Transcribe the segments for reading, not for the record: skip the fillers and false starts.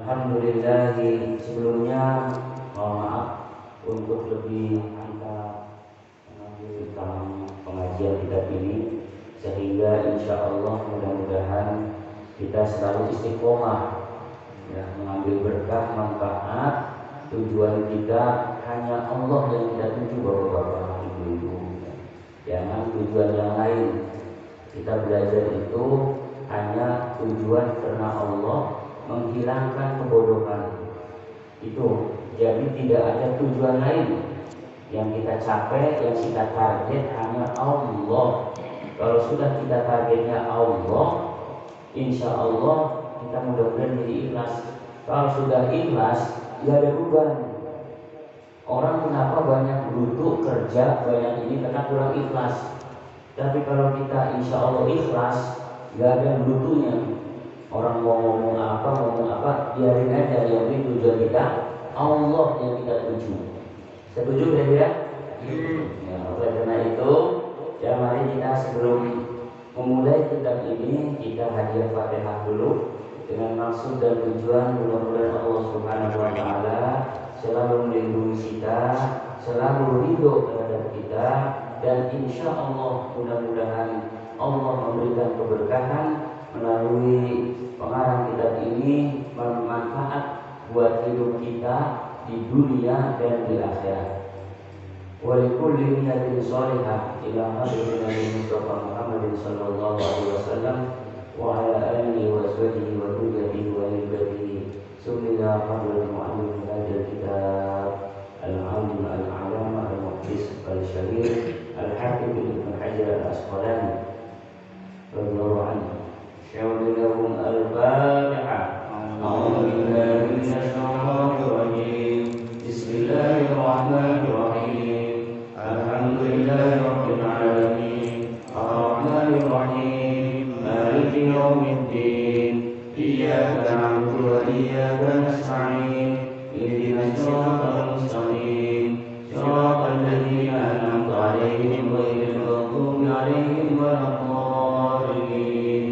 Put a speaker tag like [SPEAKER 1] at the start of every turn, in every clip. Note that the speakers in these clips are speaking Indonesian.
[SPEAKER 1] Alhamdulillah, sebelumnya mohon maaf untuk lebih kita mengambil dalam pengajian kita ini, sehingga insya Allah mudah-mudahan kita selalu istiqomah ya, mengambil berkah manfaat. Tujuan kita hanya Allah yang kita tuju, bapak-bapak, ibu-ibu, jangan tujuan yang lain. Kita belajar itu hanya tujuan karena Allah, menghilangkan kebodohan itu. Jadi tidak ada tujuan lain yang kita capai, yang kita target hanya Allah. Kalau sudah kita targetnya Allah, insya Allah kita mudah-mudahan jadi ikhlas. Kalau sudah ikhlas, tidak ada beban. Orang kenapa banyak butuh kerja, banyak ini karena kurang ikhlas. Tapi kalau kita insya Allah ikhlas, nggak ada butuhnya. Orang mau ngomong apa, biarin aja. Yang penting tujuan kita Allah yang kita tuju. Setuju kira-kira? Ya, oleh karena itu, ya mari kita sebelum memulai kitab ini, kita hadiah Fatihah dulu dengan maksud dan tujuan mudah-mudahan Allah Subhanahu wa taala selalu melindungi kita, selalu ridho terhadap kita, dan insya Allah mudah-mudahan Allah memberikan keberkahan melalui pengarang kitab ini, bermanfaat buat hidup kita di dunia dan di akhirat. Wa likulli niyatin shalihah ila hadratin Nabi Mustafa Muhammad sallallahu alaihi wasallam wa ala alihi wa sahbihi wa dhurriyyatihi wa ibadihi sumila fadlul mu'allim hadal kitab al-alim al-alama al-muqdis al-syahir al-hafiz Ibnu Hajar al-Asqalani radhiyallahu anhu. Syawli lahum al-Fatihah. A'udzu billahi minasy syaithanir rajim. Bismillahirrahmanirrahim. Alhamdulillahirabbil alamin. Ar-rahmanir rahim. Maliki yaumiddin. Iyyaka na'budu wa iyyaka nasta'in. Ihdinas siratal mustaqim. Siratal ladzina an'amta 'alaihim ghairil maghdubi 'alaihim waladdallin.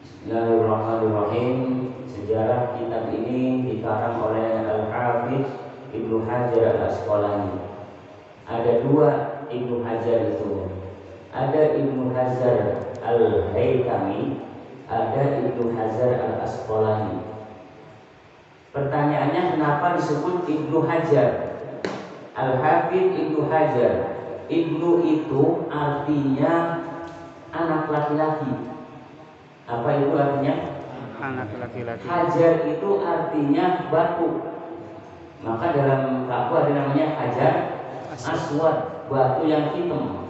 [SPEAKER 1] Bismillahirrahmanirrahim. Sejarah kitab ini dikarang oleh Al-Hafiz Ibnu Hajar Al-Asqalani. Ada dua Ibnu Hajar itu. Ada Ibnu Hajar Al-Haytami, ada Ibnu Hajar Al-Asqalani. Pertanyaannya, kenapa disebut Ibnu Hajar? Al-Hafiz Ibnu Hajar. Ibnu itu artinya anak laki-laki. Apa itu artinya?
[SPEAKER 2] Anak laki-laki.
[SPEAKER 1] Hajar itu artinya batu. Maka dalam kaku ada namanya hajar aswad, batu yang hitam.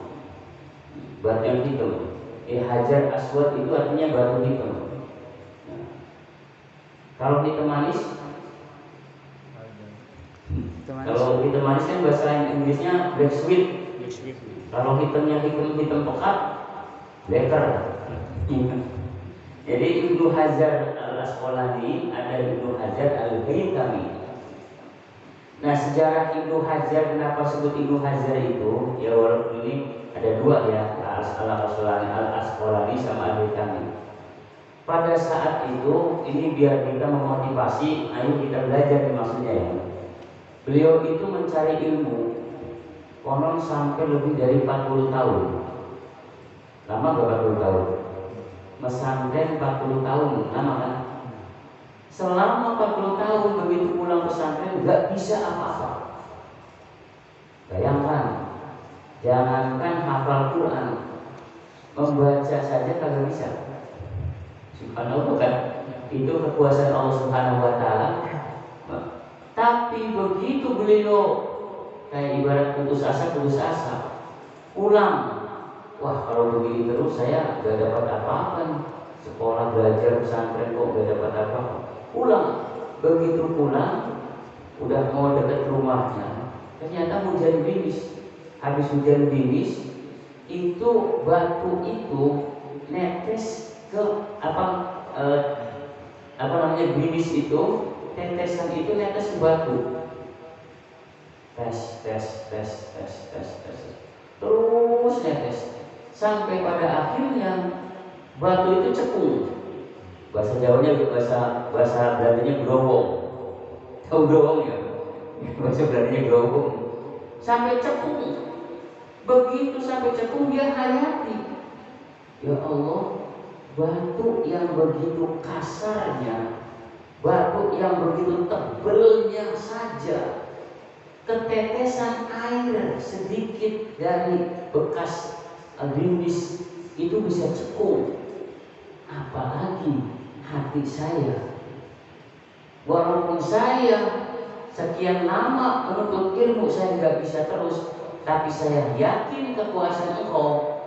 [SPEAKER 1] Batu yang hitam. Hajar aswad itu artinya batu hitam. Nah, kalau hitam manis, kalau hitam manis kan bahasa Inggrisnya black sweet. Kalau hitamnya hitam pekat, blacker. Jadi Ibnu Hajar Al-Asqalani, ada Ibnu Hajar Al-Haytami. Nah, sejarah Ibnu Hajar, kenapa sebut Ibnu Hajar itu? Ya walaupun ini ada dua ya, Al-Asqalani sama Al-Haytami. Pada saat itu, ini biar kita memotivasi, ayo kita belajar maksudnya ya. Beliau itu mencari ilmu, konon sampai lebih dari 40 tahun. Lama berapa puluh tahun? Pesantren 40 tahun, lama kan? Selama 40 tahun begitu pulang pesantren nggak bisa apa-apa. Bayangkan, jangankan hafal Quran, membaca saja kagak bisa. Subhanallah kan? Itu kekuasaan Allah Subhanahu wa taala. Tapi begitu beliau kayak ibarat putus asa, pulang. Wah, kalau begini terus saya gak dapat apa-apa nih. Sekolah belajar pesantren kok gak dapat apa-apa. Pulang. Begitu pulang, udah mau dekat rumahnya, ternyata hujan gerimis. Habis hujan gerimis, itu batu itu netes ke gerimis itu, tetesan itu netes ke batu. Tes. Terus netes. Sampai pada akhirnya batu itu cekung. Bahasa Jawanya bahasa Belandanya growong. Tahu growong ya? Bahasa Belandanya growong. Sampai cekung. Begitu sampai cekung dia hayati. Ya Allah, batu yang begitu kasarnya, batu yang begitu tebelnya saja, ketetesan air sedikit dari bekas gerimis itu bisa cekung. Apalagi hati saya. Walaupun saya sekian lama menuntut ilmu, saya tidak bisa terus, tapi saya yakin kekuasaan Engkau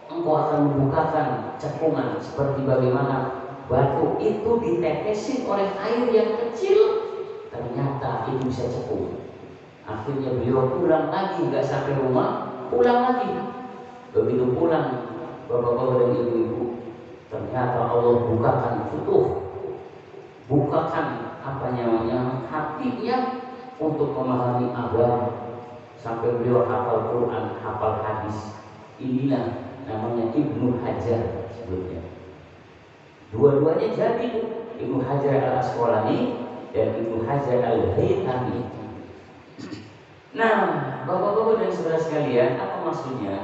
[SPEAKER 1] akan membukakan cekungan seperti bagaimana batu itu ditetesin oleh air yang kecil, ternyata itu bisa cekung. Akhirnya beliau pulang lagi, nggak sampai rumah, pulang lagi. Begitu pulang, bapak-bapak dan ibu-ibu, ternyata Allah bukakan bukakan hatinya untuk memahami agama, sampai beliau hafal Quran, hafal hadis. Inilah namanya Ibnu Hajar sebelumnya. Dua-duanya jadi Ibnu Hajar al-Asqalani dan Ibnu Hajar al-Haythami. Nah, bapak-bapak dan saudara sekalian, apa maksudnya?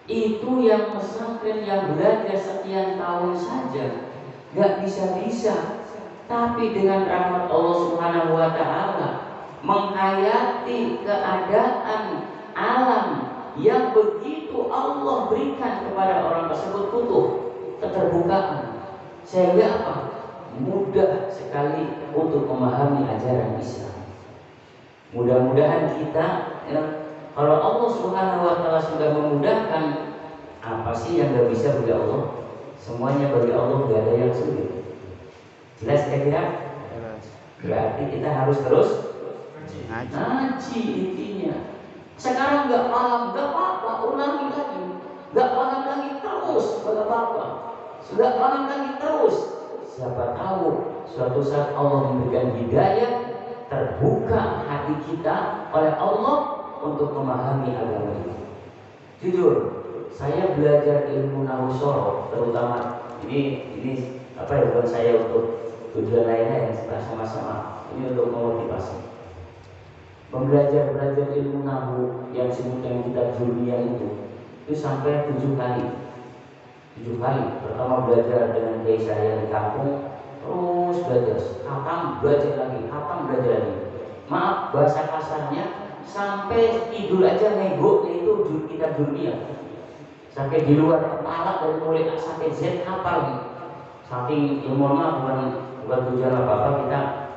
[SPEAKER 1] Itu yang pesantren yang belajar sekian tahun saja gak bisa-bisa, tapi dengan rahmat Allah Subhanahu wa Ta'ala menghayati keadaan alam yang begitu Allah berikan kepada orang tersebut butuh keterbukaan, sehingga apa? Mudah sekali untuk memahami ajaran Islam. Mudah-mudahan kita kalau Allah Subhanahu wa Ta'ala sudah memudahkan, apa sih yang gak bisa bagi Allah? Semuanya bagi Allah, gak ada yang sulit. Jelas kira-kira? Berarti kita harus terus ngaji intinya. Sekarang gak paham, gak apa-apa, ulangi lagi. Gak paham lagi terus, gak apa-apa. Sudah paham lagi terus. Siapa tahu suatu saat Allah memberikan hidayah, terbuka hati kita oleh Allah untuk memahami agama ini. Jujur, saya belajar ilmu nahwu shoroh, terutama ini bukan saya untuk tujuan lainnya, yang kita sama-sama ini untuk memotivasi. Belajar ilmu nahwu yang disebutkan kitab Jurmiyah itu sampai 7 kali. 7 kali. Pertama belajar dengan kiai saya di kampung, terus belajar, hatam belajar lagi. Maaf bahasa kasarnya, sampai tidur aja ngegoknya itu kitab Jurmiyah. Sampai di luar kepala dari mulai A sampai Z hafal gitu. Saking ilmu bukan tujuan apa-apa, kita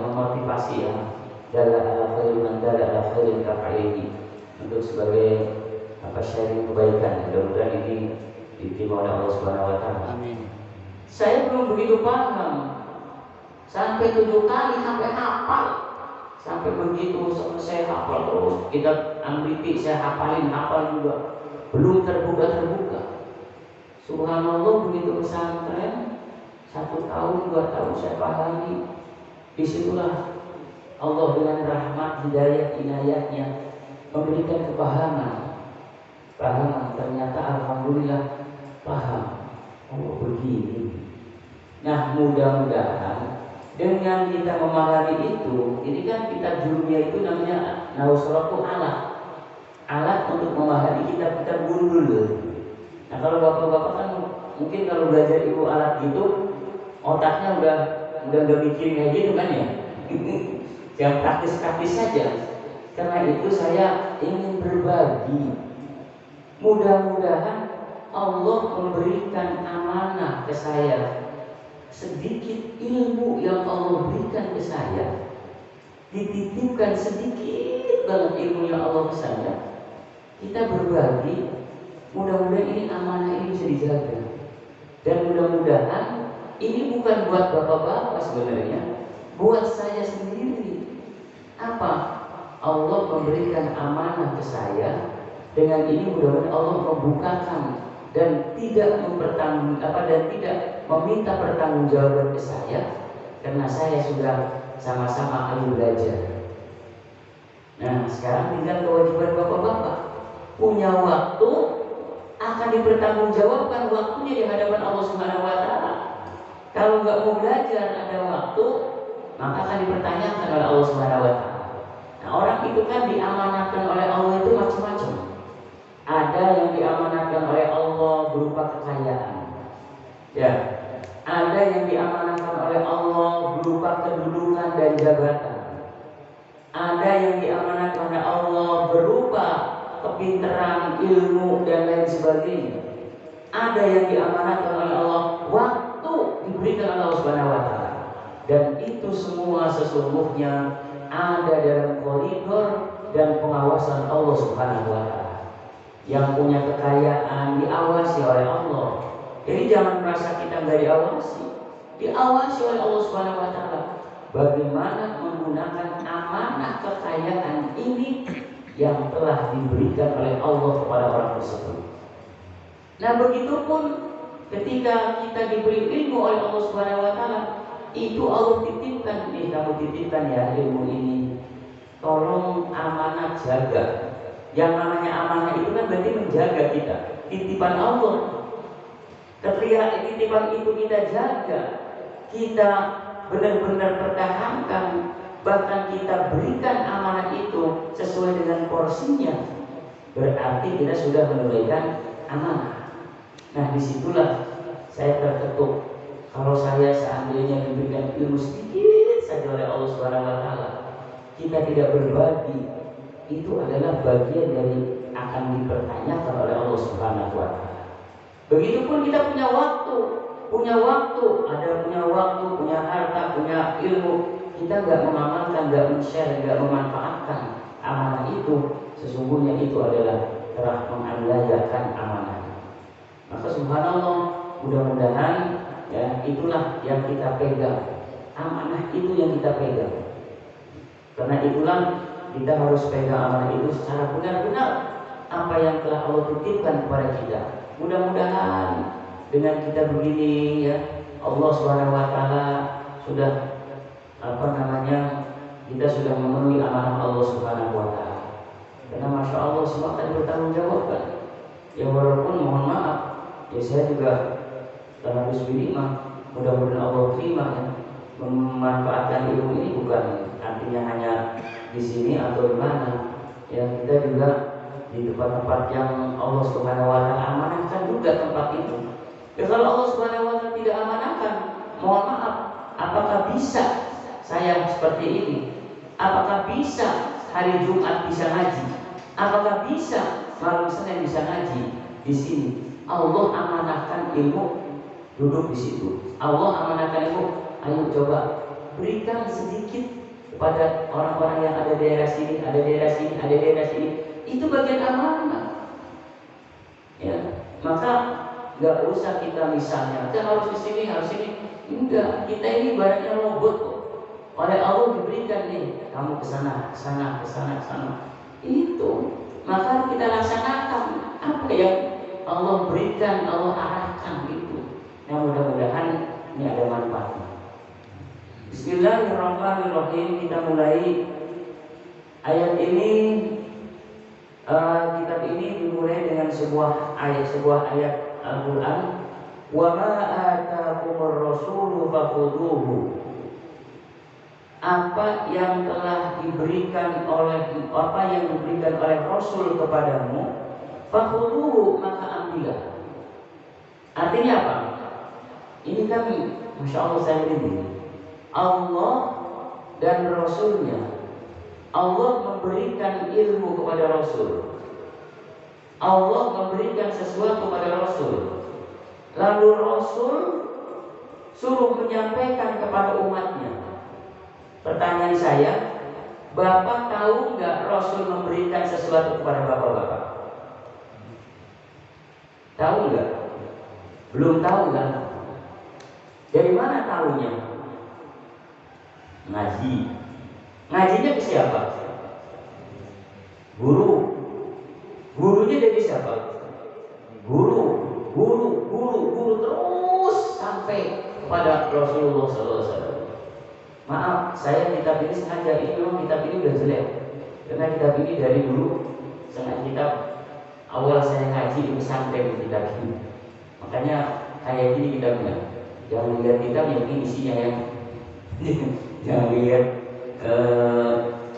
[SPEAKER 1] memotivasi ya. Dalla ala khairin dalla ala khairin kafa'ili, untuk sebagai sharing kebaikan. Mudah-mudahan ini diterima oleh Allah Subhanahu wa Ta'ala. Amin. Saya belum begitu paham. Sampai 7 kali sampai hafal. Sampai begitu saya hafal terus. Kita amriti saya hafal juga. Belum terbuka. Subhanallah, begitu pesantren 1 tahun 2 tahun saya pahami. Disitulah Allah dengan rahmat hidayah inayatnya memberikan kepahaman. Ternyata alhamdulillah paham. Oh begini. Nah, mudah-mudahan dengan kita memahami itu, ini kan kitab Jurmiyah itu namanya nahwu shoroh itu alat untuk memahami kitab-kitab gundul. Nah, kalau bapak-bapak kan mungkin kalau belajar ilmu alat gitu, otaknya udah gak mikirin kayak gitu kan ya. Yang praktis-praktis saja. Karena itu saya ingin berbagi. Mudah-mudahan Allah memberikan amanah ke saya. Sedikit ilmu yang Allah berikan ke saya, dititipkan sedikit banget ilmu yang Allah ke saya, kita berbagi. Mudah-mudahan ini amanah ini bisa dijaga. Dan mudah-mudahan ini bukan buat bapak-bapak sebenarnya, buat saya sendiri. Apa? Allah memberikan amanah ke saya. Dengan ini mudah-mudahan Allah membukakan dan tidak tidak meminta pertanggungjawaban ke saya, karena saya sudah sama-sama ayo belajar. Nah, sekarang tinggal kewajiban bapak-bapak. Punya waktu, akan dipertanggungjawabkan waktunya di hadapan Allah Subhanahu wa Ta'ala. Kalau nggak mau belajar ada waktu, maka akan dipertanyakan oleh Allah Subhanahu wa taala. Nah, orang itu kan diamanatkan oleh Allah itu macam-macam. Ada yang diamanatkan oleh Allah berupa kekayaan. Ya. Ada yang diamanatkan oleh Allah berupa kedudukan dan jabatan. Ada yang diamanatkan oleh Allah berupa kepintaran, ilmu dan lain sebagainya. Ada yang diamanatkan oleh Allah waktu diberikan oleh Allah Subhanahu wa taala. Dan itu semua sesungguhnya ada dalam koridor dan pengawasan Allah Subhanahu wa taala. Yang punya kekayaan diawasi oleh Allah. Jadi jangan merasa kita nggak diawasi. Diawasi oleh Allah Subhanahu wa taala. Bagaimana menggunakan amanah kekayaan ini yang telah diberikan oleh Allah kepada orang tersebut. Nah, begitupun ketika kita diberi ilmu oleh Allah Subhanahu wa taala, itu Allah titipkan, nih kamu titipkan ya ilmu ini. Tolong amanah jaga. Yang namanya amanah itu kan berarti menjaga kita. Titipan Allah. Ketika titipan itu kita jaga, kita benar-benar pertahankan, bahkan kita berikan amanah itu sesuai dengan porsinya, berarti kita sudah menunaikan amanah. Nah, disitulah saya terketuk. Kalau saya seandainya diberikan ilmu sedikit saja oleh Allah Subhanahu wa taala, kita tidak berbagi, itu adalah bagian dari akan dipertanyakan oleh Allah Subhanahu wa taala. Begitupun kita punya waktu, ada punya waktu, punya harta, punya ilmu, kita nggak mengamalkan, nggak men-share, nggak memanfaatkan amanah itu, sesungguhnya itu adalah telah menganiayakan amanah. Maka subhanallah, mudah-mudahan ya itulah yang kita pegang, amanah itu yang kita pegang. Karena itulah kita harus pegang amanah itu secara benar-benar apa yang telah Allah titipkan kepada kita. Mudah-mudahan dengan kita begini ya, Allah Subhanahu wa taala sudah kita sudah memenuhi amanah Allah Subhanahu wa taala. Karena masya Allah semua akan bertanggung jawabkan. Ya walaupun mohon maaf, ya saya juga dalam bismillah, mudah-mudahan Allah terima ya. Memanfaatkan ilmu ini bukan artinya hanya di sini atau di mana. Ya kita juga di tempat-tempat yang Allah Subhanahu wa taala amanahkan juga tempat itu. Ya kalau Allah Subhanahu wa taala tidak amanahkan, mohon maaf, apakah bisa saya seperti ini? Apakah bisa hari Jumat bisa ngaji? Apakah bisa malam Senin bisa ngaji di sini? Allah amanahkan ilmu duduk di situ. Allah amanahkan ilmu, ayo coba berikan sedikit kepada orang-orang yang ada di daerah sini, ada di daerah sini, ada di daerah sini. Itu bagian amanah. Ya, maka nggak usah kita misalnya, kita harus di sini, harus ini. Enggak, kita ini ibaratnya robot kok. Oleh Allah diberikan nih, kamu ke sana, ke sana, ke sana, ke sana. Itu, maka kita laksanakan apa yang Allah berikan, Allah arahkan itu. Nah, mudah-mudahan ini ada manfaatnya. Bismillahirrahmanirrahim. Kita mulai ayat ini. Kitab ini dimulai dengan sebuah ayat Al-Quran. Wa ma atakumur rasulu fakhuduhu. Apa yang diberikan oleh Rasul kepadamu, fakhuduhu, maka ambillah. Artinya apa? Ini kan masya Allah saya merinding. Allah dan Rasulnya, Allah memberikan ilmu kepada Rasul, Allah memberikan sesuatu kepada Rasul, lalu Rasul suruh menyampaikan kepada umatnya. Pertanyaan saya, Bapak tahu nggak Rasul memberikan sesuatu kepada bapak-bapak? Tahu nggak? Belum tahu kan? Dari mana tahunya? Ngaji. Ngajinya ke siapa? Guru. Gurunya dari siapa? Guru terus sampai kepada Rasulullah SAW. Maaf, saya kitab ini sengaja, ini memang kitab ini udah jelek. Karena kitab ini dari dulu sengaja kitab awal saya ngaji di pesantren kitab ini. Makanya kayak gini kitabnya. Jangan lihat kitab yang ini isinya ya. Jangan lihat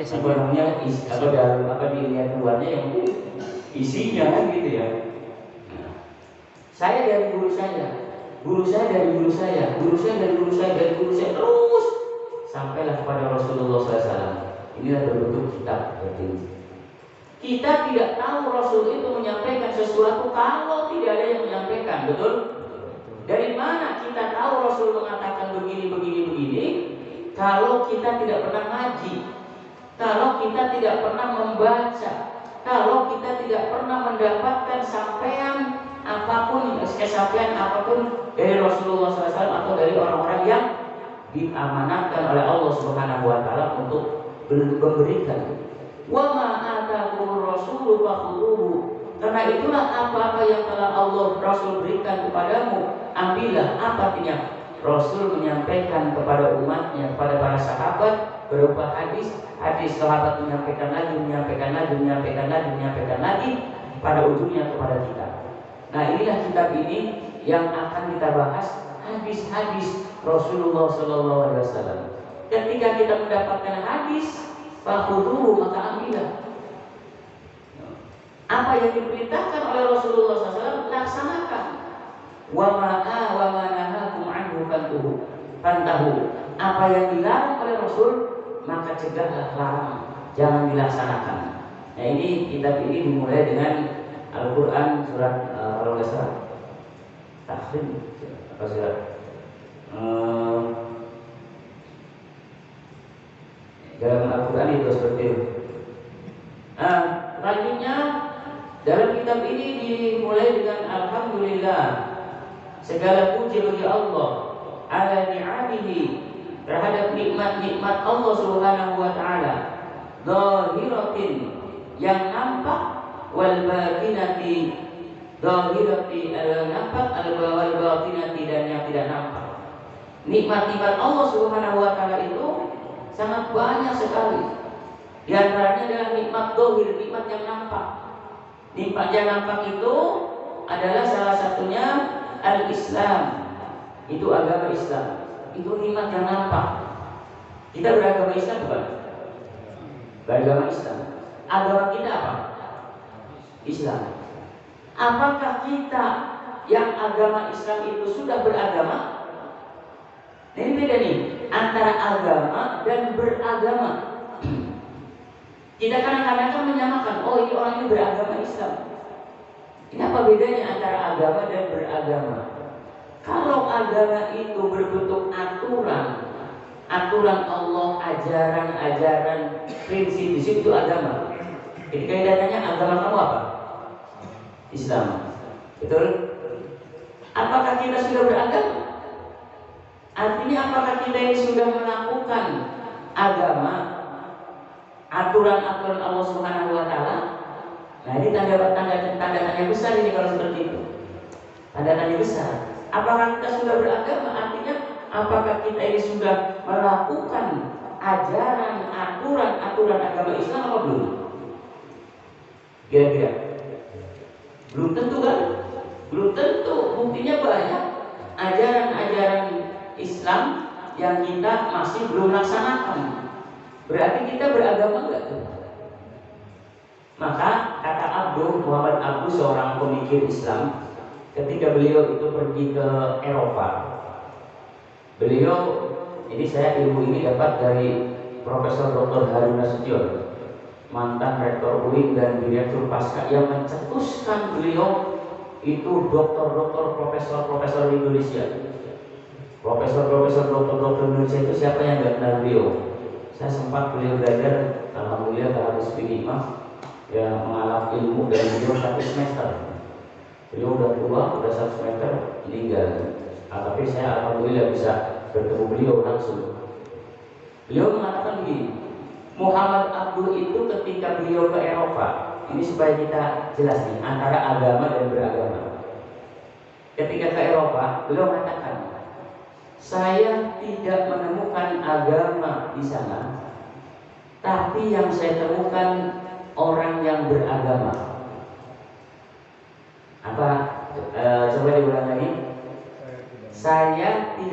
[SPEAKER 1] apa namanya apa dilihat luarnya yang isinya kan gitu ya. Nah, saya dari guru saya, guru saya dari guru saya, guru saya dari guru saya, dari guru saya terus sampailah kepada Rasulullah SAW. Inilah bentuk kitab seperti ini. Kita tidak tahu Rasul itu menyampaikan sesuatu kalau tidak ada yang menyampaikan, betul? Dari mana kita tahu Rasul mengatakan begini, begini, begini? Kalau kita tidak pernah ngaji, kalau kita tidak pernah membaca, kalau kita tidak pernah mendapatkan sampaian apapun, kesampaian apapun dari Rasulullah SAW atau dari orang-orang yang diamanatkan oleh Allah Subhanahu Wa Taala untuk memberikan. Wa ma atakumur rasulu fakhudhuhu. Karena itulah apa-apa yang telah Allah Rasul berikan kepadamu, ambillah. Apa artinya? Rasul menyampaikan kepada umatnya, kepada para sahabat berupa hadis, sahabat menyampaikan lagi, menyampaikan lagi, menyampaikan lagi, menyampaikan lagi, pada ujungnya kepada kita. Nah, inilah kitab ini yang akan kita bahas, hadis-hadis Rasulullah SAW. Ketika kita mendapatkan hadis, fakhudhuhu, maka ambillah. Apa yang diperintahkan oleh Rasulullah SAW laksanakan. Wa ma nahakum anhu fantahu. Apa yang dilarang oleh Rasul maka cegahlah, larang, jangan dilaksanakan. Nah, ini kitab ini dimulai dengan Al-Quran surat kalau nggak salah Tahrim apa surat dalam Al-Quran itu seperti itu. Nah, selanjutnya dalam kitab ini dimulai dengan Alhamdulillah, segala puji bagi Allah ala ni'amihi, terhadap nikmat-nikmat Allah Subhanahu wa taala, zahiratin, yang nampak, wal batinati, zahirati nampak, wal batinati, dan yang tidak nampak. Nikmat-nikmat Allah Subhanahu wa taala itu sangat banyak sekali. Di antaranya adalah nikmat zahir, nikmat yang nampak. Nikmat yang nampak itu adalah salah satunya al-Islam. Itu agama Islam. Itu nikmat yang nampak. Kita beragama Islam bukan? Beragama Islam. Agama kita apa? Islam. Apakah kita yang agama Islam itu sudah beragama? Nah, ini beda nih antara agama dan beragama. Kita kadang-kadang kan menyamakan, oh ini orang ini beragama Islam. Ini apa bedanya antara agama dan beragama? Kalau agama itu berbentuk aturan Allah, ajaran prinsip, di situ agama. Jadi kaitannya agama kamu apa? Islam. Betul? Apakah kita sudah beragama? Artinya apakah kita ini sudah melakukan agama, aturan-aturan Allah Subhanahu wa taala? Nah, ini tanda tanya besar ini kalau seperti itu. Tanda tanya besar. Apakah kita sudah beragama? Artinya apakah kita ini sudah melakukan ajaran, aturan agama Islam atau belum? Kira-kira belum tentu kan? Belum tentu. Buktinya banyak ajaran-ajaran Islam yang kita masih belum laksanakan. Berarti kita beragama enggak tuh? Maka kata Muhammad Abduh, seorang pemikir Islam, ketika beliau itu pergi ke Eropa, beliau, ini saya ilmu ini dapat dari Profesor Dr. Harun Nasution, mantan rektor UIN dan direktur Pasca, yang mencetuskan beliau itu doktor-doktor, profesor-profesor di Indonesia. Profesor-profesor, doktor-doktor Indonesia itu siapa yang nggak kenal beliau? Saya sempat beliau belajar, alhamdulillah tak habis binikmah, ya mengalami ilmu dari beliau 1 semester. Beliau udah tua, udah 1 semester meninggal. Tapi saya alhamdulillah bisa bertemu beliau langsung. Beliau mengatakan begini, Muhammad Abduh itu ketika beliau ke Eropa, ini supaya kita jelas nih antara agama dan beragama. Ketika ke Eropa, beliau mengatakan, saya tidak menemukan agama di sana, tapi yang saya temukan orang yang beragama. Apa? Coba diulang lagi. Saya tidak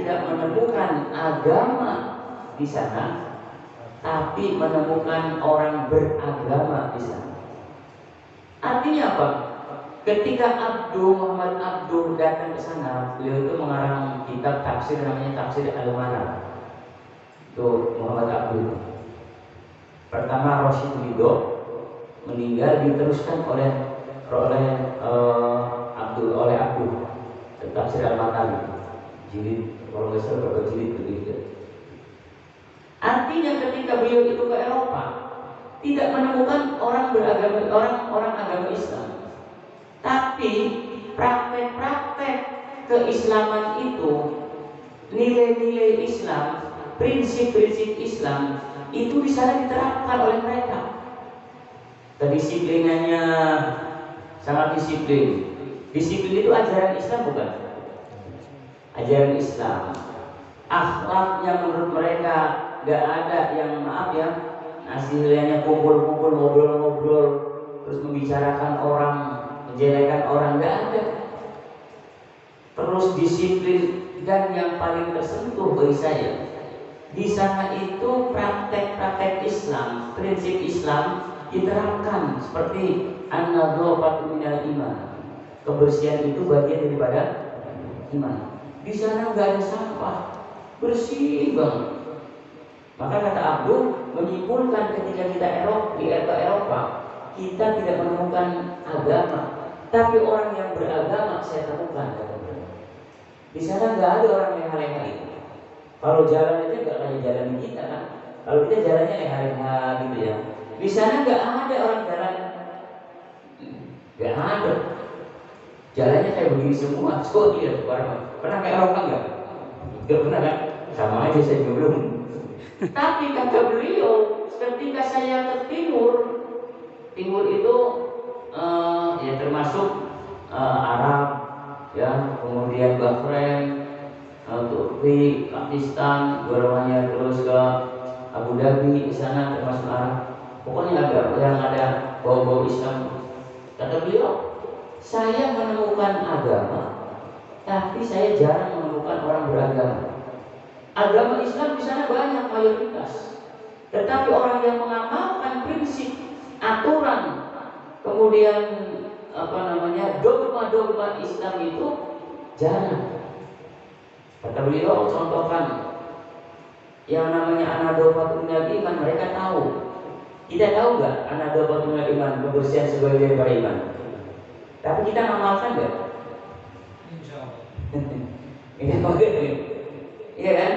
[SPEAKER 1] menemukan agama di sana, tapi menemukan orang beragama di sana. Artinya apa? Ketika Muhammad Abduh datang ke sana, beliau itu mengarang kitab tafsir namanya Tafsir Al-Manar. Itu Muhammad Abduh. Pertama Rosyid Ridho meninggal, diteruskan oleh Abduh Tafsir Al-Manar. Jilid, kalau nggak salah berapa jilid begitu. Artinya ketika beliau itu ke Eropa, tidak menemukan orang agama Islam, tapi praktek-praktek keislaman itu, nilai-nilai Islam, prinsip-prinsip Islam itu di sana diterapkan oleh mereka. Kedisiplinannya sangat disiplin. Disiplin itu ajaran Islam bukan? Ajaran Islam. Akhlaknya menurut mereka gak ada yang, maaf ya, hasilnya kumpul-kumpul, ngobrol-ngobrol, terus membicarakan orang, menjelekan orang, gak ada. Terus disiplin. Dan yang paling tersentuh bagi saya, di sana itu praktek-praktek Islam, prinsip Islam diterapkan seperti an-nadhafatu minal iman. Kebersihan itu bagian daripada iman. Di sana nggak ada sampah, bersih banget. Maka kata Abdul menyimpulkan ketika kita ke Eropa, kita tidak menemukan agama, tapi orang yang beragama saya temukan. Di sana nggak ada orang yang leha-leha itu. Kalau jalan aja nggak kayak jalan kita kan. Kalau kita jalannya leha-leha gitu ya. Di sana nggak ada orang jalan, nggak ada. Jalannya kayak begini semua. Oh iya, pernah kayak Eropa nggak? Nggak pernah kan? Sama aja saya juga belum. Tapi kata beliau, ketika saya ke timur itu ya termasuk Arab, ya, kemudian Bahrain, Turki, Pakistan, golongannya terus ke Abu Dhabi, di sana termasuk Arab. Pokoknya agak yang ada bau-bau Islam. Kata beliau, saya menemukan agama, tapi saya jarang menemukan orang beragama. Agama Islam di sana banyak mayoritas, tetapi orang yang mengamalkan prinsip, aturan, kemudian dogma-dogma Islam itu jarang. Kata beliau, contohkan yang namanya an-nadhafatu minal iman, mereka tahu. Kita tahu nggak an-nadhafatu minal iman, kebersihan sebagai daripada iman? Tapi kita ngamalkan nggak? Iya kan?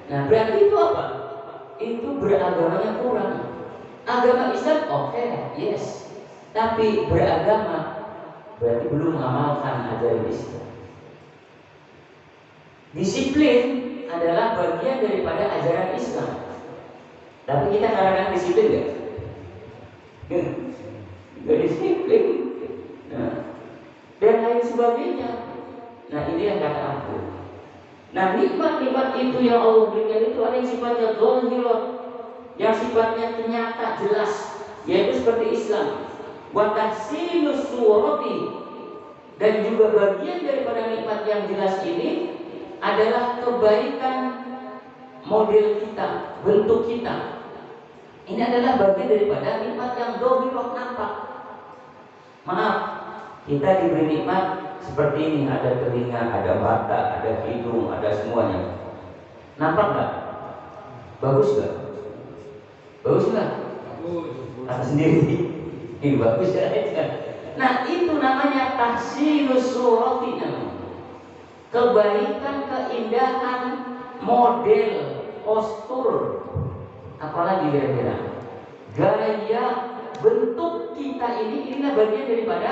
[SPEAKER 1] Nah berarti itu apa? Itu beragamanya kurang. Agama Islam oke, yes. Tapi beragama berarti belum mengamalkan ajaran Islam. Disiplin adalah bagian daripada ajaran Islam. Tapi kita kadang-kadang disiplin nggak? Nggak disiplin. Nah, dan lain sebagainya. Nah ini yang kata aku. Nah nikmat-nikmat itu yang Allah berikan itu ada yang sifatnya dhahirah, yang sifatnya nyata, jelas, yaitu seperti Islam. Wa tahsinus surati, dan juga bagian daripada nikmat yang jelas ini adalah kebaikan model kita, bentuk kita. Ini adalah bagian daripada nikmat yang dhahirah, nampak. Maaf, kita diberi nikmat seperti ini, ada telinga, ada mata, ada hidung, ada semuanya. Nampak nggak? Bagus nggak? Bagus nggak? Kata sendiri. Ini bagus ya. Nah itu namanya tahsinus surati, kebaikan, keindahan, model, postur, apalagi kira-kira gaya, bentuk kita inilah bagian daripada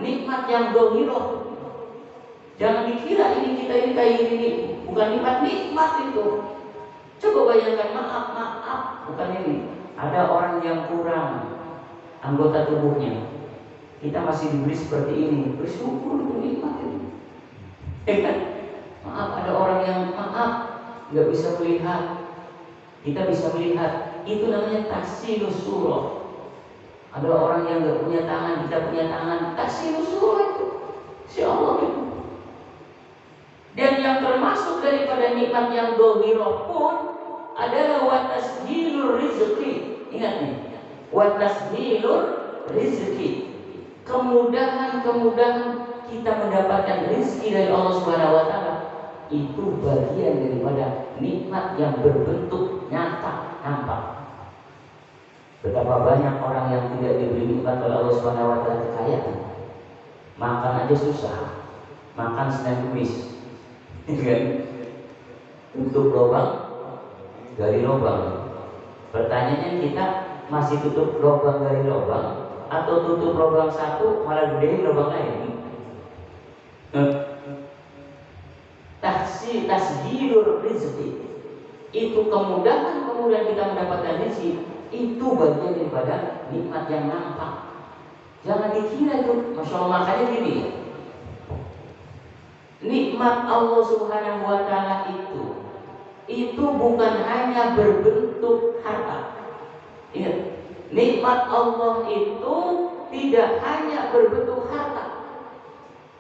[SPEAKER 1] nikmat yang dhahirah. Jangan dikira kita ini kayak ini, bukan nikmat itu. Coba bayangkan, maaf, bukan ini. Ada orang yang kurang anggota tubuhnya, kita masih diberi seperti ini, bersyukur, itu nikmat itu. Kan? Maaf, ada orang yang nggak bisa melihat, kita bisa melihat, itu namanya tahsinus surah. Ada orang yang nggak punya tangan, kita punya tangan, tahsinus surah itu, insya Allah itu. Dan yang termasuk daripada nikmat yang dohirah pun adalah wa tasjilur rizqi. Ingat nih, wa tasjilur rizqi. Kemudahan-kemudahan kita mendapatkan rezeki dari Allah Subhanahu wa taala itu bagian daripada nikmat yang berbentuk nyata, nampak. Betapa banyak orang yang tidak diberi nikmat oleh Allah Subhanahu wa taala kekayaan. Makan aja susah. Makan Senin Kemis. Tutup lubang dari lubang. Pertanyaannya, kita masih tutup lubang dari lubang atau tutup lubang satu malah gedein lubang lain? Tasjilur rizqi itu kemudahan kita mendapatkan rezeki, itu bagian daripada nikmat yang nampak. Jangan dikira itu, masya Allah. Makanya gini, nikmat Allah Subhanahu wa taala itu bukan hanya berbentuk harta. Ingat, nikmat Allah itu tidak hanya berbentuk harta,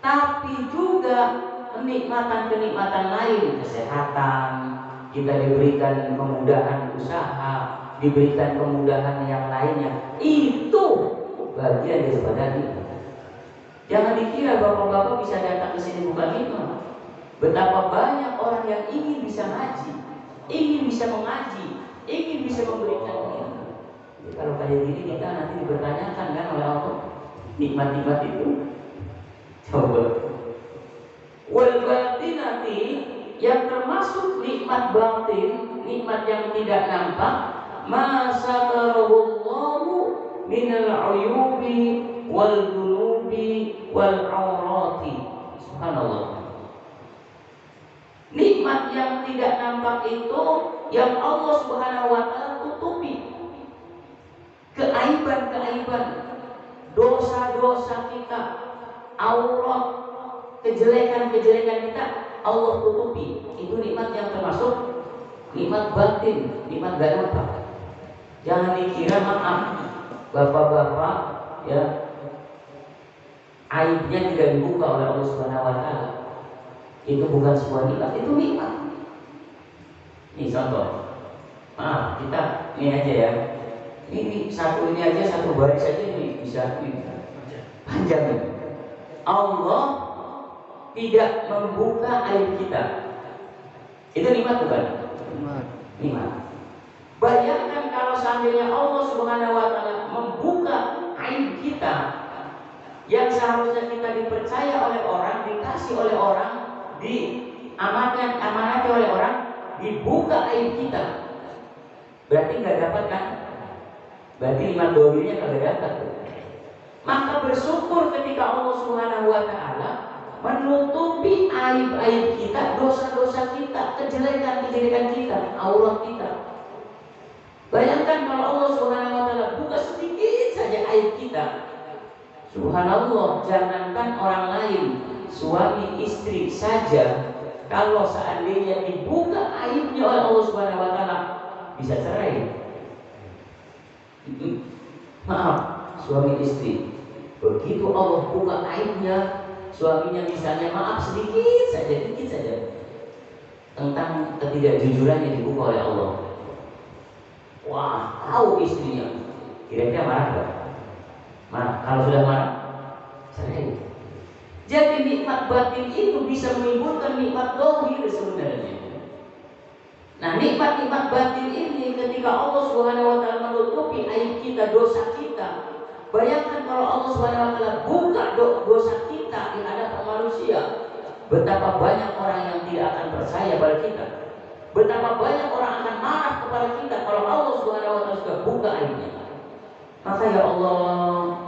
[SPEAKER 1] tapi juga kenikmatan-kenikmatan lain, kesehatan, kita diberikan kemudahan usaha, diberikan kemudahan yang lainnya. Itu bagian daripada nikmat. Jangan dikira bapak-bapak bisa datang ke sini bukan nikmat. Betapa banyak orang yang ingin bisa ngaji, ingin bisa mengaji, ingin bisa memberikan ilmu. Kalau kayak gini kita nanti dipertanyakan kan oleh Allah nikmat-nikmat itu. Coba. Wal batinati, yang termasuk nikmat batin, nikmat yang tidak nampak, ma satarahullahu minal uyubi wal dunubi wal aurati. Subhanallah. Nikmat yang tidak nampak itu yang Allah Subhanahu wa taala tutupi. Keaiban-keaiban, dosa-dosa kita, aurat, kejelekan-kejelekan kita Allah tutupi. Itu nikmat yang termasuk nikmat batin, nikmat gak nampak. Jangan dikira, maaf bapak-bapak ya, aibnya tidak dibuka oleh Allah Subhanahu wa taala. Itu bukan sebuah nikmat, itu nikmat. Ini contoh. Maaf, kita ini aja ya. Ini satu ini aja, satu baris saja ini bisa ini panjang. Allah tidak membuka aib kita. Itu nikmat bukan? Nikmat. Bayangkan kalau seandainya Allah Subhanahu wa taala membuka aib kita yang seharusnya kita dipercaya oleh orang, dikasih oleh orang, diamanati oleh orang, dibuka aib kita. Berarti nggak dapat kan? Berarti nikmat dohirnya kagak dapat. Maka bersyukur ketika Allah Subhanahu wa taala menutupi aib-aib kita, dosa-dosa kita, kejelekan-kejelekan kita, aurat kita. Bayangkan kalau Allah Subhanahu wa taala buka sedikit saja aib kita. Subhanallah, jangankan orang lain, suami istri saja kalau seandainya dibuka aibnya oleh Allah Subhanahu wa taala bisa cerai. Maaf, suami istri begitu Allah buka aibnya, suaminya misalnya maaf sedikit saja, dikit saja, tentang ketidakjujurannya dibuka oleh Allah. Wah, tahu istrinya, kira-kira marah gak? Marah. Kalau sudah marah, cerai. Jadi nikmat batin itu bisa menimbulkan nikmat dohir sebenarnya. Nah, nikmat-nikmat batin ini ketika Allah Subhanahu wa taala menutupi aib kita, dosa kita. Bayangkan kalau Allah Subhanahu wa taala buka dosa kita di hadapan manusia. Betapa banyak orang yang tidak akan percaya pada kita. Betapa banyak orang akan marah kepada kita kalau Allah Subhanahu wa taala sudah buka aibnya. Maka ya Allah,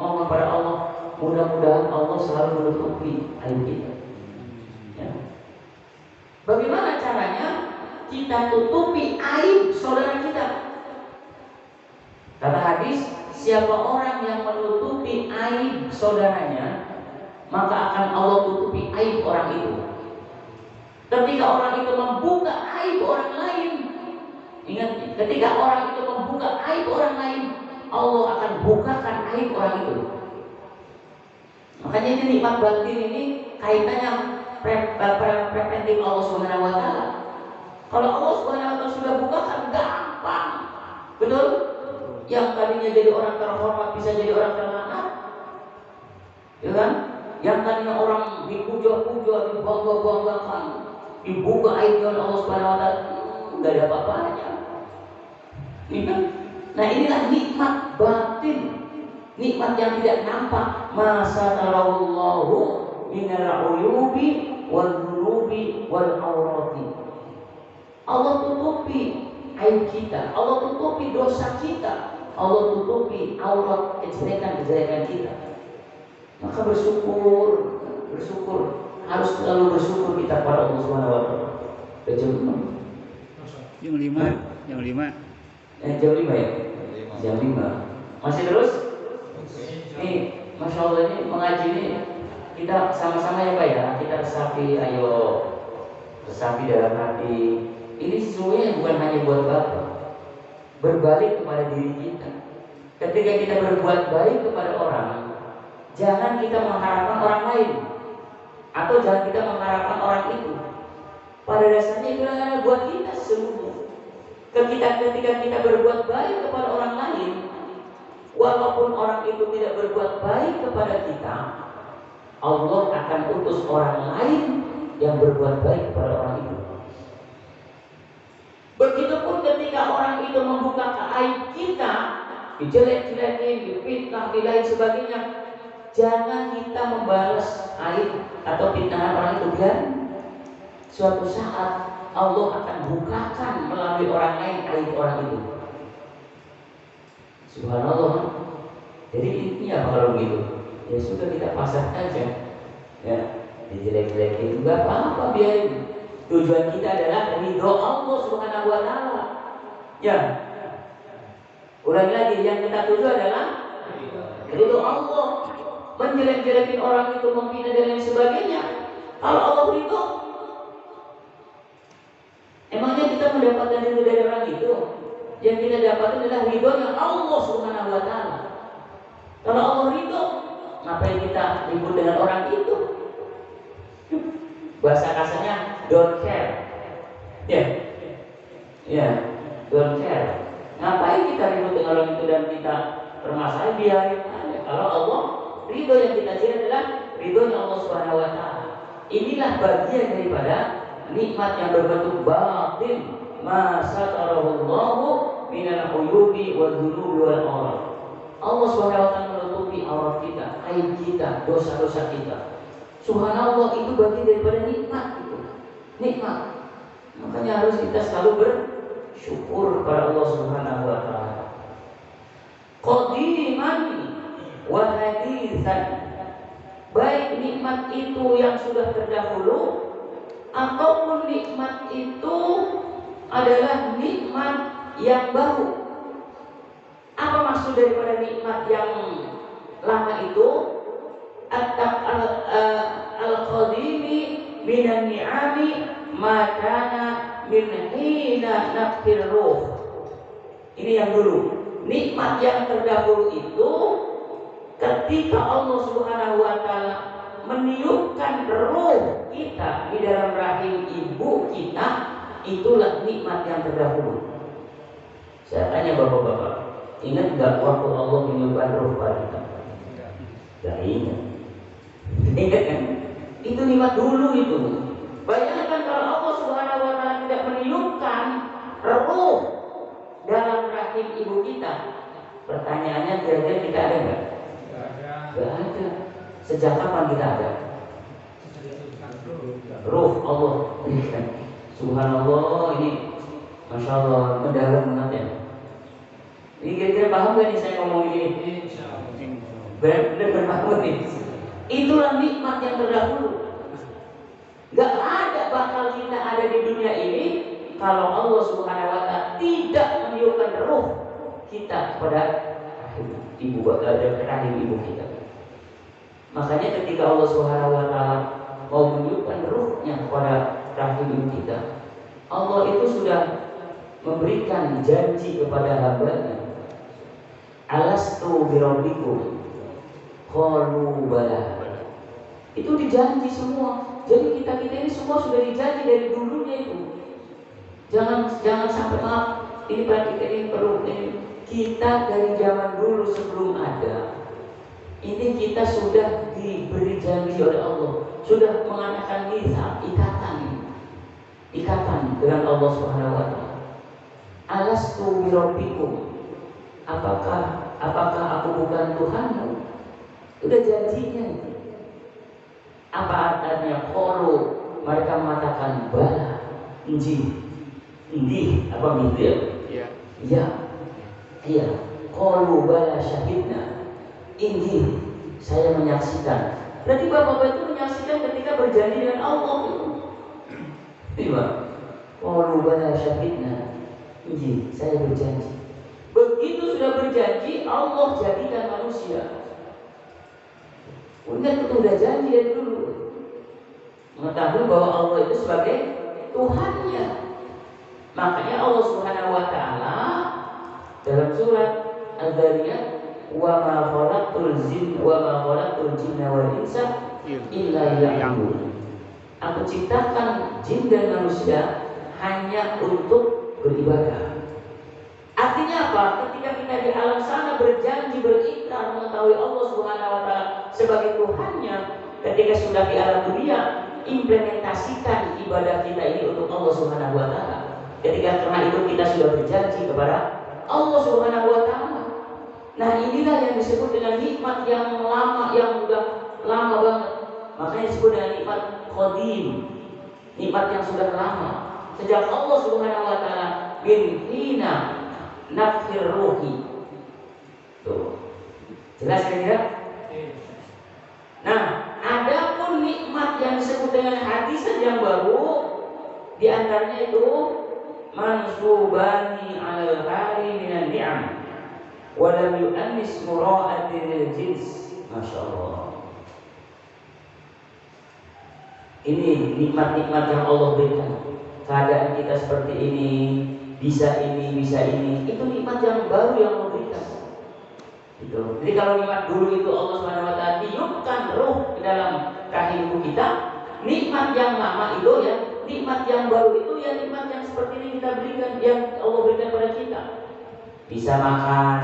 [SPEAKER 1] mohon kepada Allah, mudah-mudahan Allah selalu menutupi aib kita. Ya. Bagaimana caranya? Kita tutupi aib saudara kita. Kata hadis, siapa orang yang menutupi aib saudaranya, maka akan Allah tutupi aib orang itu. Ketika orang itu membuka aib orang lain, ingat, ketika orang itu membuka aib orang lain, Allah akan bukakan aib orang itu. Makanya ini nikmat batin ini kaitannya preventif Allah Subhanahu wa taala. Kalau Allah Subhanahu wa taala sudah bukakan gampang. Betul? Yang tadinya jadi orang terhormat bisa jadi orang terlaknat. Ya kan? Yang tadinya orang dipuja-puja, dibangga-banggakan, dibuka aibnya oleh Allah Subhanahu wa taala, enggak ada apa-apanya. Nah, inilah nikmat batin, nikmat yang tidak nampak. Masa tarallahu minal uyubi wal dhunubi wal aurati. Allah tutupi aib kita, Allah tutupi dosa kita, Allah tutupi aurat kejelekan-kejelekan kita. Maka bersyukur, harus selalu bersyukur kita pada Allah Subhanahu wa taala.
[SPEAKER 2] Jam 5.
[SPEAKER 1] Jam 5 ya? Jam 5. Masih terus? Nih, Masya Allah, ini mengaji ini kita sama-sama ya Pak ya. Kita resapi, ayo resapi dalam hati. Ini sesungguhnya bukan hanya buat Bapak, berbalik kepada diri kita. Ketika kita berbuat baik kepada orang, jangan kita mengharapkan orang lain, atau jangan kita mengharapkan orang itu. Pada dasarnya itu adalah buat kita semua. Ketika kita berbuat baik kepada orang lain, walaupun orang itu tidak berbuat baik kepada kita, Allah akan utus orang lain yang berbuat baik kepada orang itu. Begitupun ketika orang itu membuka aib kita, dijelek-jelekin, difitnah, lain sebagainya, jangan kita membalas aib atau fitnahan orang itu. Biar suatu saat Allah akan bukakan melalui orang lain aib orang itu. Subhanallah. Jadi intinya apa kalau begitu? Ya sudah, kita pasrah aja. Ya, dijelek-jelekin juga apa-apa, biarin. Tujuan kita adalah ridho Allah Subhanahu wa taala. Ya. Ulangi lagi, yang kita tuju adalah ridho Allah. Menjelek-jelekin orang itu, menghina dan lain sebagainya, kalau Allah ridho, emangnya kita mendapatkan ridho dari orang itu? Yang kita dapatkan adalah ridhonya Allah Subhanahu wa taala. Kalau Allah ridho, ngapain kita ribut dengan orang itu? Bahasa kasarnya don't care. Don't care. Ngapain kita ribut dengan orang itu dan kita permasalahan? Biarin aja. Kalau Allah ridho, yang kita cari adalah ridhonya Allah Subhanahu wa taala. Inilah bagian daripada nikmat yang berbentuk batin. Masa tarahullahu minal uyubi wal dhunubi wal aurat. Allah Subhanahu wa taala menutupi aurat kita, aib kita, dosa-dosa kita. Subhanallah, itu bagian daripada nikmat itu. Nikmat. Makanya harus kita selalu bersyukur kepada Allah Subhanahu wa taala. Qadiman wa haditsan. Baik nikmat itu yang sudah terdahulu ataupun nikmat itu adalah nikmat yang baru. Apa maksud daripada nikmat yang lama itu? Al-qadimi minan ni'ami ma kana min hina nafkhir ruh. Ini yang dulu. Nikmat yang terdahulu itu ketika Allah Subhanahu wa taala meniupkan ruh kita di dalam rahim ibu kita, itulah nikmat yang terdahulu. Saya tanya bapak-bapak, ingat enggak waktu Allah meniupkan ruh pada kita? Enggak ingat. Ingat kan? Itu nikmat dulu itu. Bayangkan kalau Allah Subhanahu wa taala tidak meniupkan ruh dalam rahim ibu kita. Pertanyaannya, kira-kira kita ada enggak? Enggak ada. Sejak kapan kita ada? Ruh Allah. Subhanallah, ini Masya Allah, mendalam banget ya. Ini kira-kira paham gak nih saya ngomong ini? Benar-benar paham nih. Itulah nikmat yang terdahulu. Gak ada bakal kita ada di dunia ini kalau Allah Subhanahu wa taala tidak meniupkan ruh kita kepada rahim ibu kita. Makanya ketika Allah Subhanahu wa taala mau meniupkan ruhnya kepada rahim ibu kita, Allah itu sudah memberikan janji kepada hambanya. Alastu birabbikum qalu bala. Itu dijanji semua. Jadi kita ini semua sudah dijanji dari dulunya itu. Jangan sampai maaf. Ini Pak, kita ini perlu kita dari zaman dulu sebelum ada. Ini kita sudah diberi janji oleh Allah, sudah mengadakan ikatan dengan Allah Subhanahu wa taala. Alastu birabbikum? Apakah aku bukan Tuhanmu? Udah janjinya. Apa artinya? Qalu, mereka mengatakan bala, apa gitu ya? Iya. Iya. Qalu bala syahidna. Ini saya menyaksikan. Berarti bapak-bapak itu menyaksikan ketika berjanji dengan Allah itu. Iya. Qalu bala syahidna. Ini saya berjanji. Begitu sudah berjanji, Allah jadikan manusia. Itu udah janji dari dulu. Mengetahui bahwa Allah itu sebagai Tuhannya. Makanya Allah Subhanahu wa taala dalam surat Al-Dzariyat, wa ma khalaqtul jinna wal insa illa liya'budun. Aku ciptakan jin dan manusia hanya untuk beribadah. Artinya apa? Ketika kita di alam sana berjanji, berikrar mengetahui Allah Subhanahu wa taala sebagai Tuhannya, ketika sudah di alam dunia, implementasikan ibadah kita ini untuk Allah Subhanahu wa taala. Ketika karena itu kita sudah berjanji kepada Allah Subhanahu wa taala. Nah, inilah yang disebut dengan nikmat yang lama, yang sudah lama banget. Makanya disebut dengan nikmat qadim. Nikmat yang sudah lama. Sejak Allah Subhanahu wa taala bin hina nafkhir ruhi. Tuh. Jelas kira-kira? Nah, ada pun nikmat yang disebut dengan hadis yang baru, di antaranya itu mansubani 'alal hari minan ni'am wa lam yu'annis mura'atil jins. Masyaallah. Ini nikmat-nikmat yang Allah berikan. Keadaan kita seperti ini, bisa ini. Itu nikmat yang baru yang Allah berikan. Gitu. Jadi kalau nikmat dulu itu Allah Subhanahu wa taala tiupkan ruh ke dalam rahim ibu kita, nikmat yang lama itu ya, nikmat yang baru itu ya nikmat yang seperti ini kita berikan, yang Allah berikan pada kita. Bisa makan,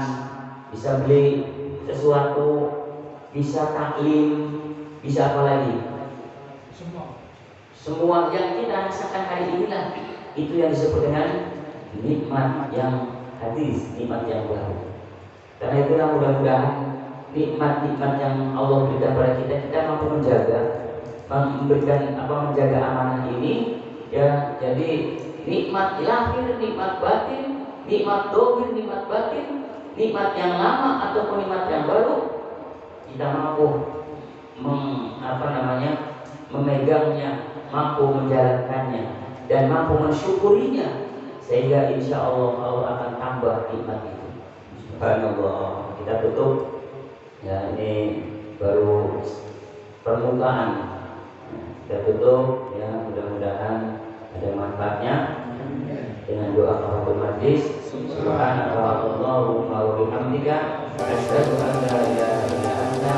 [SPEAKER 1] bisa beli sesuatu, bisa taklim, bisa apa lagi? Semua yang kita rasakan hari inilah itu yang disebut dengan nikmat yang hadis, nikmat yang baru. Karena itulah mudah-mudahan nikmat-nikmat yang Allah berikan pada kita mampu menjaga, menjaga amanah ini ya. Jadi nikmat lahir, nikmat batin, nikmat dohir, nikmat batin, nikmat yang lama ataupun nikmat yang baru, kita mampu memegangnya, mampu menjalankannya, dan mampu mensyukurinya, sehingga insya Allah Allah akan tambah nikmat itu. Subhanallah. Kita tutup ya, ini baru permukaan. Kita tutup ya, mudah-mudahan ada manfaatnya dengan doa kafaratul majlis. Subhanallah wa bihamdika asyhadu an la ilaha illa anta